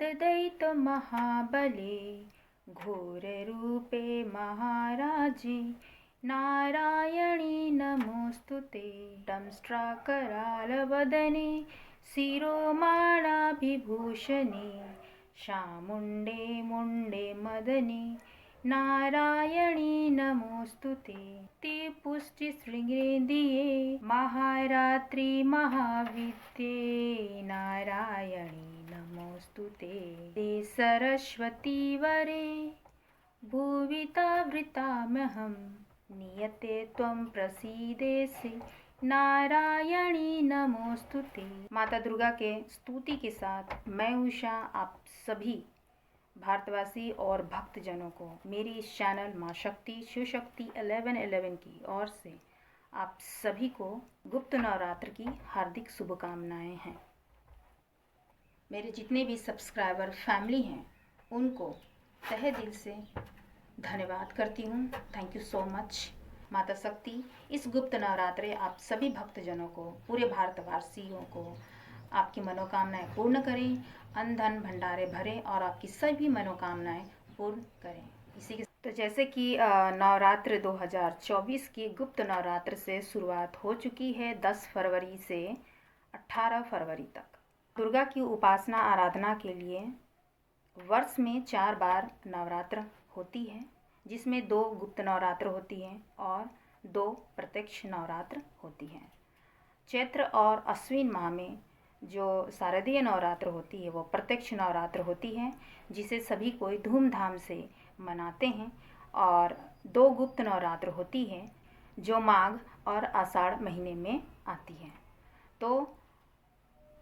जगदैत महाबले घोररूपे महाराजे नारायणी नमोस्तुते। दंष्ट्राकरालवदने शिरोमाणाभिभूषणे शामुण्डे मुण्डे मदने नारायणी नमोस्तुते। ते पुष्टिशृङ्गेन्द्रिये महारात्रि महाविद्ये नारायणी नमोस्तुते। ते सरस्वती वरे भुवितावृताम्यहं नियते त्वं प्रसीदेसि नारायणी नमोस्तुते। माता दुर्गा के स्तुति के साथ मैं उषा आप सभी भारतवासी और भक्तजनों को मेरी इस चैनल माँ शक्ति शिव शक्ति 1111 की ओर से आप सभी को गुप्त नवरात्र की हार्दिक शुभकामनाएं हैं। मेरे जितने भी सब्सक्राइबर फैमिली हैं उनको तहे दिल से धन्यवाद करती हूँ। Thank you so much. माता शक्ति इस गुप्त नवरात्रे आप सभी भक्तजनों को, पूरे भारतवासियों को आपकी मनोकामनाएं पूर्ण करें, अन्न धन भंडारे भरें और आपकी सभी मनोकामनाएं पूर्ण करें। इसी के तो जैसे कि नवरात्र 2024 की गुप्त नवरात्र से शुरुआत हो चुकी है 10 फरवरी से 18 फरवरी तक। दुर्गा की उपासना आराधना के लिए वर्ष में 4 बार नवरात्र होती है, जिसमें 2 गुप्त नवरात्र होती हैं और 2 प्रत्यक्ष नवरात्र होती हैं। चैत्र और अश्विन माह में जो शारदीय नवरात्र होती है वो प्रत्यक्ष नवरात्र होती है, जिसे सभी कोई धूमधाम से मनाते हैं। और 2 गुप्त नवरात्र होती है जो माघ और आषाढ़ महीने में आती है। तो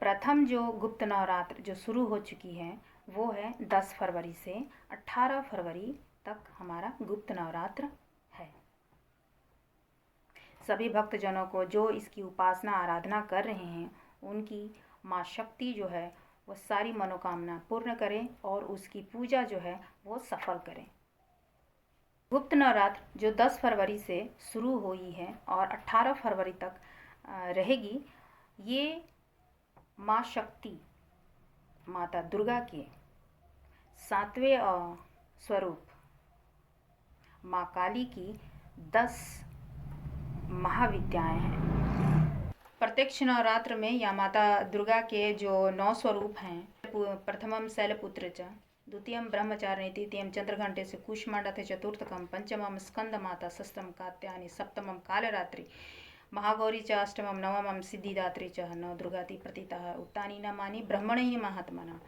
प्रथम जो गुप्त नवरात्र जो शुरू हो चुकी है वो है 10 फरवरी से 18 फरवरी तक हमारा गुप्त नवरात्र है। सभी भक्तजनों को जो इसकी उपासना आराधना कर रहे हैं उनकी माँ शक्ति जो है वो सारी मनोकामना पूर्ण करें और उसकी पूजा जो है वो सफल करें। गुप्त नवरात्र जो 10 फरवरी से शुरू हुई है और 18 फरवरी तक रहेगी, ये माँ शक्ति माता दुर्गा के 7वें स्वरूप माँ काली की 10 महाविद्याएं हैं। प्रत्यक्ष नवरात्र में या माता दुर्गा के जो 9 स्वरूप हैं, प्रथमम शैलपुत्र च, द्वितीयम ब्रह्मचारिणी, तृतीयम चंद्रघंटे से कुष्मांडा थे, चतुर्थकम पंचमम स्कंद माता, षष्ठम कात्यायनी, सप्तमम कालरात्रि, महागौरी च, अष्टमम नवमम सिद्धिदात्री च, नवदुर्गाति प्रतीतः उत्तानी नामानि ब्रह्मणे महात्मना।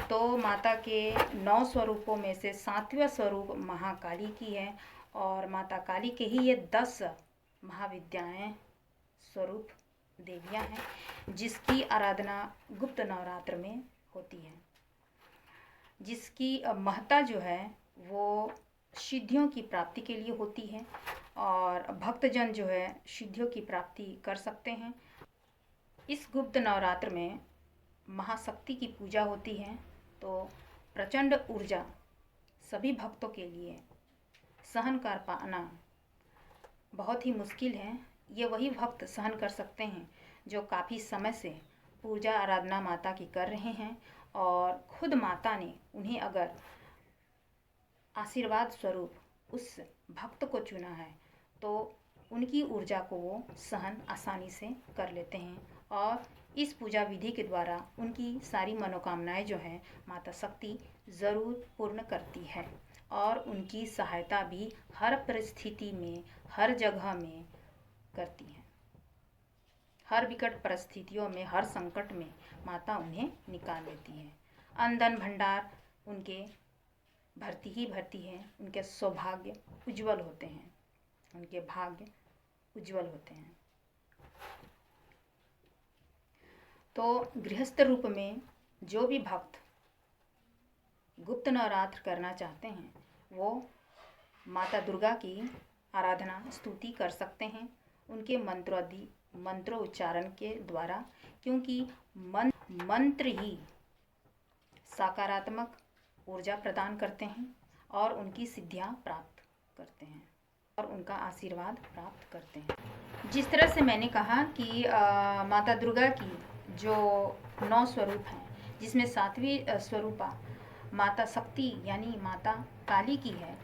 तो माता के 9 स्वरूपों में से 7वें स्वरूप महाकाली की है और माता काली के ही ये 10 महाविद्याएं स्वरूप देवियां हैं, जिसकी आराधना गुप्त नवरात्र में होती है। जिसकी महत्ता जो है वो सिद्धियों की प्राप्ति के लिए होती है और भक्तजन जो है सिद्धियों की प्राप्ति कर सकते हैं। इस गुप्त नवरात्र में महाशक्ति की पूजा होती है, तो प्रचंड ऊर्जा सभी भक्तों के लिए सहन कर पाना बहुत ही मुश्किल है। ये वही भक्त सहन कर सकते हैं जो काफ़ी समय से पूजा आराधना माता की कर रहे हैं और खुद माता ने उन्हें अगर आशीर्वाद स्वरूप उस भक्त को चुना है तो उनकी ऊर्जा को वो सहन आसानी से कर लेते हैं और इस पूजा विधि के द्वारा उनकी सारी मनोकामनाएं जो हैं माता शक्ति ज़रूर पूर्ण करती है और उनकी सहायता भी हर परिस्थिति में, हर जगह में करती हैं। हर विकट परिस्थितियों में, हर संकट में माता उन्हें निकाल लेती है। अन्न धन भंडार उनके भरती ही भरती है। उनके सौभाग्य उज्जवल होते हैं, उनके भाग्य उज्जवल होते हैं। तो गृहस्थ रूप में जो भी भक्त गुप्त नवरात्र करना चाहते हैं वो माता दुर्गा की आराधना स्तुति कर सकते हैं उनके मंत्रोच्चारण के द्वारा, क्योंकि मंत्र ही सकारात्मक ऊर्जा प्रदान करते हैं और उनकी सिद्धियां प्राप्त करते हैं और उनका आशीर्वाद प्राप्त करते हैं। जिस तरह से मैंने कहा कि माता दुर्गा की जो 9 स्वरूप हैं, जिसमें सातवीं स्वरूपा माता शक्ति यानी माता काली की है,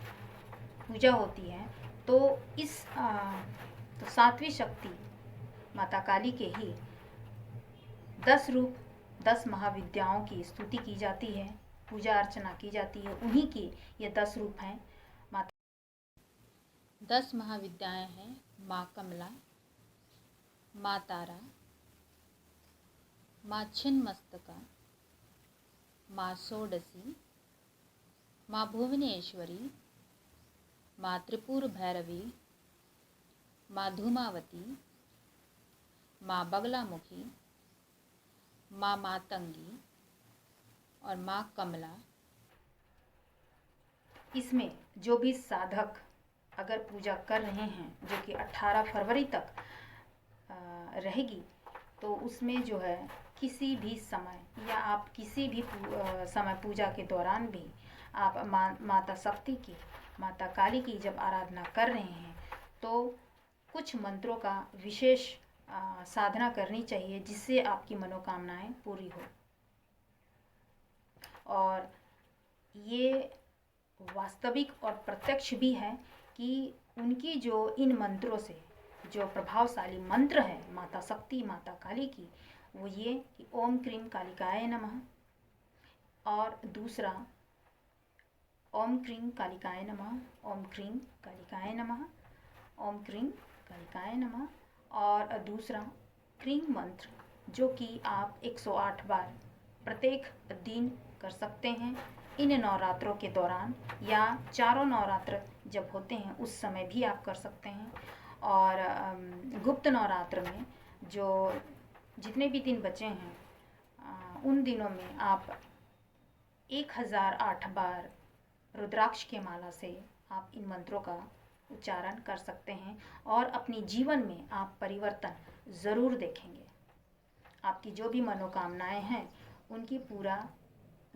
पूजा होती है। तो इस तो सातवीं शक्ति माता काली के ही 10 रूप 10 महाविद्याओं की स्तुति की जाती है, पूजा अर्चना की जाती है। उन्हीं की ये 10 रूप हैं। माता 10 महाविद्याएं हैं: माँ कमला, माँ तारा, माँ छिन्नमस्तका, माँ षोडशी, माँ भुवनेश्वरी, माँ त्रिपुर भैरवी, माँ धूमावती, माँ बगलामुखी, माँ मातंगी और माँ कमला। इसमें जो भी साधक अगर पूजा कर रहे हैं, जो कि 18 फरवरी तक रहेगी, तो उसमें जो है किसी भी समय या आप किसी भी समय पूजा के दौरान भी आप माता शक्ति की, माता काली की जब आराधना कर रहे हैं तो कुछ मंत्रों का विशेष साधना करनी चाहिए, जिससे आपकी मनोकामनाएं पूरी हो। और ये वास्तविक और प्रत्यक्ष भी है कि उनकी जो इन मंत्रों से जो प्रभावशाली मंत्र है माता शक्ति माता काली की, वो ये कि ओम क्रीम कालिकाय नमः, और दूसरा ओम क्रीम कालिकाय नमः, ओम क्रीम कालिकाय नमः, ओम क्रीम कालिकाय नमः, और दूसरा क्रीम मंत्र, जो कि आप 108 बार प्रत्येक दिन कर सकते हैं इन नवरात्रों के दौरान, या चारों नवरात्र जब होते हैं उस समय भी आप कर सकते हैं। और गुप्त नवरात्र में जो जितने भी दिन बचे हैं उन दिनों में आप 1008 बार रुद्राक्ष के माला से आप इन मंत्रों का उच्चारण कर सकते हैं, और अपने जीवन में आप परिवर्तन ज़रूर देखेंगे। आपकी जो भी मनोकामनाएं हैं उनकी पूरा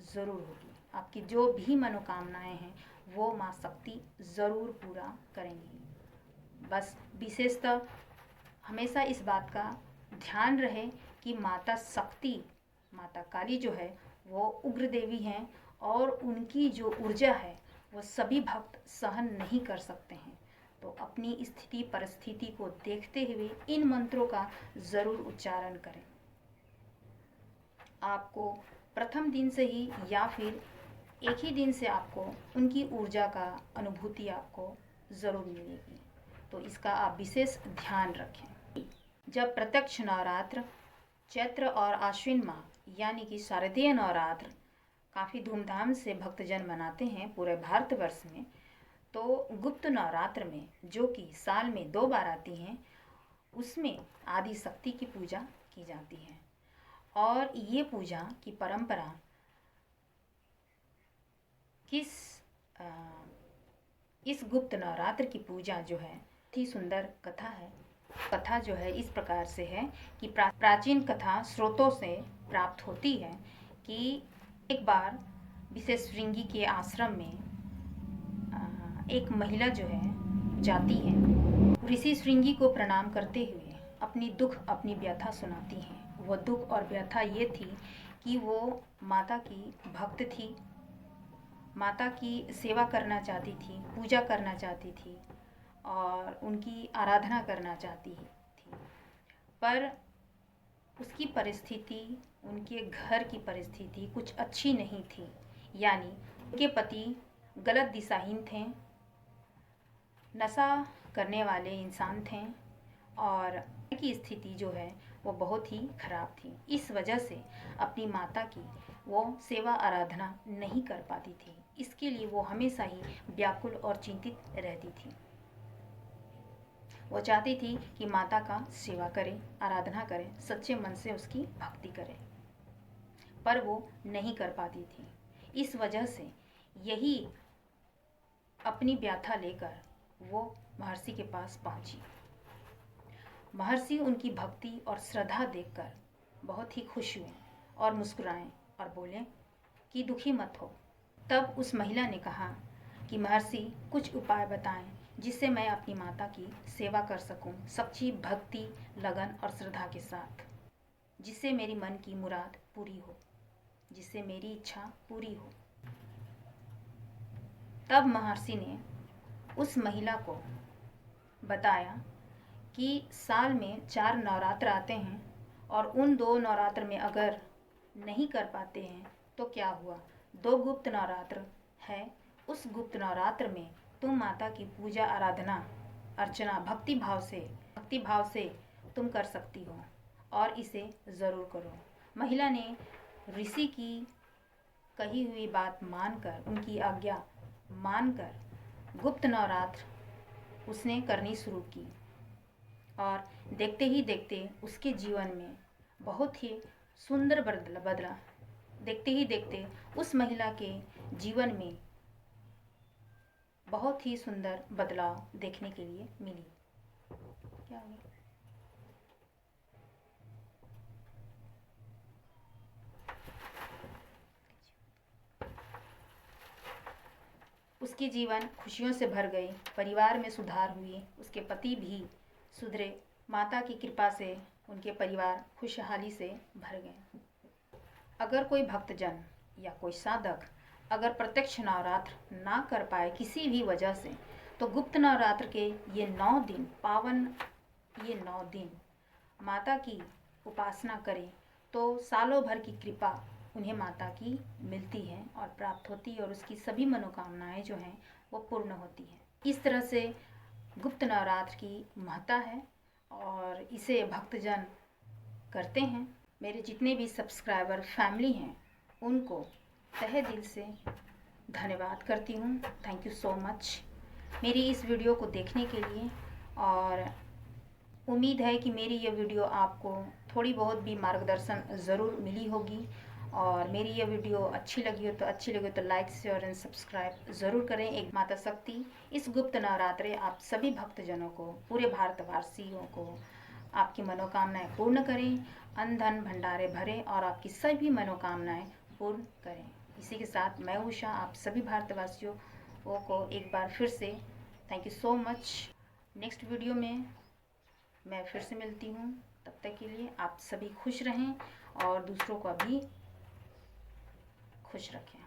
ज़रूर होगी। आपकी जो भी मनोकामनाएं हैं वो माँ शक्ति ज़रूर पूरा करेंगी। बस विशेषतः हमेशा इस बात का ध्यान रहे कि माता शक्ति माता काली जो है वो उग्र देवी हैं, और उनकी जो ऊर्जा है वो सभी भक्त सहन नहीं कर सकते हैं। तो अपनी स्थिति परिस्थिति को देखते हुए इन मंत्रों का ज़रूर उच्चारण करें। आपको प्रथम दिन से ही या फिर एक ही दिन से आपको उनकी ऊर्जा का अनुभूति आपको ज़रूर मिलेगी। तो इसका आप विशेष ध्यान रखें। जब प्रत्यक्ष नवरात्र चैत्र और आश्विन माह यानी कि शारदीय नवरात्र काफ़ी धूमधाम से भक्तजन मनाते हैं पूरे भारतवर्ष में, तो गुप्त नवरात्र में जो कि साल में 2 बार आती हैं, उसमें आदि शक्ति की पूजा की जाती है। और ये पूजा की परंपरा इस गुप्त नवरात्र की पूजा जो है थी सुंदर कथा है। कथा जो है इस प्रकार से है कि प्राचीन कथा स्रोतों से प्राप्त होती है कि एक बार विशेष श्रृंगी के आश्रम में एक महिला जो है जाती है, ऋषि श्रृंगी को प्रणाम करते हुए अपनी दुख अपनी व्यथा सुनाती हैं। वो दुख और व्यथा ये थी कि वो माता की भक्त थी, माता की सेवा करना चाहती थी, पूजा करना चाहती थी और उनकी आराधना करना चाहती थी, पर उसकी परिस्थिति, उनके घर की परिस्थिति कुछ अच्छी नहीं थी। यानी उनके पति गलत दिशाहीन थे, नशा करने वाले इंसान थे, और की स्थिति जो है वो बहुत ही खराब थी। इस वजह से अपनी माता की वो सेवा आराधना नहीं कर पाती थी। इसके लिए वो हमेशा ही व्याकुल और चिंतित रहती थी। वो चाहती थी कि माता का सेवा करें, आराधना करें, सच्चे मन से उसकी भक्ति करें, पर वो नहीं कर पाती थी। इस वजह से यही अपनी व्यथा लेकर वो महर्षि के पास पहुंची। महर्षि उनकी भक्ति और श्रद्धा देखकर बहुत ही खुश हुए और मुस्कुराए और बोले कि दुखी मत हो। तब उस महिला ने कहा कि महर्षि कुछ उपाय बताएं जिससे मैं अपनी माता की सेवा कर सकूं, सच्ची भक्ति, लगन और श्रद्धा के साथ, जिससे मेरी मन की मुराद पूरी हो। जिससे मेरी इच्छा पूरी हो। तब महर्षि ने उस महिला को बताया कि साल में 4 नवरात्र आते हैं और उन 2 नवरात्र में अगर नहीं कर पाते हैं तो क्या हुआ, 2 गुप्त नवरात्र है। उस गुप्त नवरात्र में तुम माता की पूजा आराधना अर्चना भक्ति भाव से तुम कर सकती हो और इसे ज़रूर करो। महिला ने ऋषि की कही हुई बात मानकर, उनकी आज्ञा मानकर गुप्त नवरात्र उसने करनी शुरू की और देखते ही देखते उसके जीवन में बहुत ही सुंदर बदला। देखते ही देखते उस महिला के जीवन में बहुत ही सुंदर बदलाव देखने के लिए मिली। क्या हो गया? उसकी जीवन खुशियों से भर गई, परिवार में सुधार हुई, उसके पति भी सुधरे। माता की कृपा से उनके परिवार खुशहाली से भर गए। अगर कोई भक्तजन या कोई साधक अगर प्रत्यक्ष नवरात्र ना कर पाए किसी भी वजह से, तो गुप्त नवरात्र के ये 9 दिन पावन, ये 9 दिन माता की उपासना करें तो सालों भर की कृपा उन्हें माता की मिलती है और प्राप्त होती है और उसकी सभी मनोकामनाएं जो हैं वो पूर्ण होती हैं। इस तरह से गुप्त नवरात्र की महत्ता है और इसे भक्तजन करते हैं। मेरे जितने भी सब्सक्राइबर फैमिली हैं उनको तहे दिल से धन्यवाद करती हूँ। थैंक यू सो मच मेरी इस वीडियो को देखने के लिए, और उम्मीद है कि मेरी ये वीडियो आपको थोड़ी बहुत भी मार्गदर्शन ज़रूर मिली होगी। और मेरी ये वीडियो अच्छी लगी हो तो लाइक शेयर एंड सब्सक्राइब ज़रूर करें। एक माता शक्ति इस गुप्त नवरात्रे आप सभी भक्तजनों को, पूरे भारतवासियों को आपकी मनोकामनाएं पूर्ण करें, अन्न धन भंडारे भरें और आपकी सभी मनोकामनाएं पूर्ण करें। इसी के साथ मैं उषा आप सभी भारतवासियों को एक बार फिर से thank you so much. Next video में मैं फिर से मिलती हूँ। तब तक के लिए आप सभी खुश रहें और दूसरों को भी खुश रखें।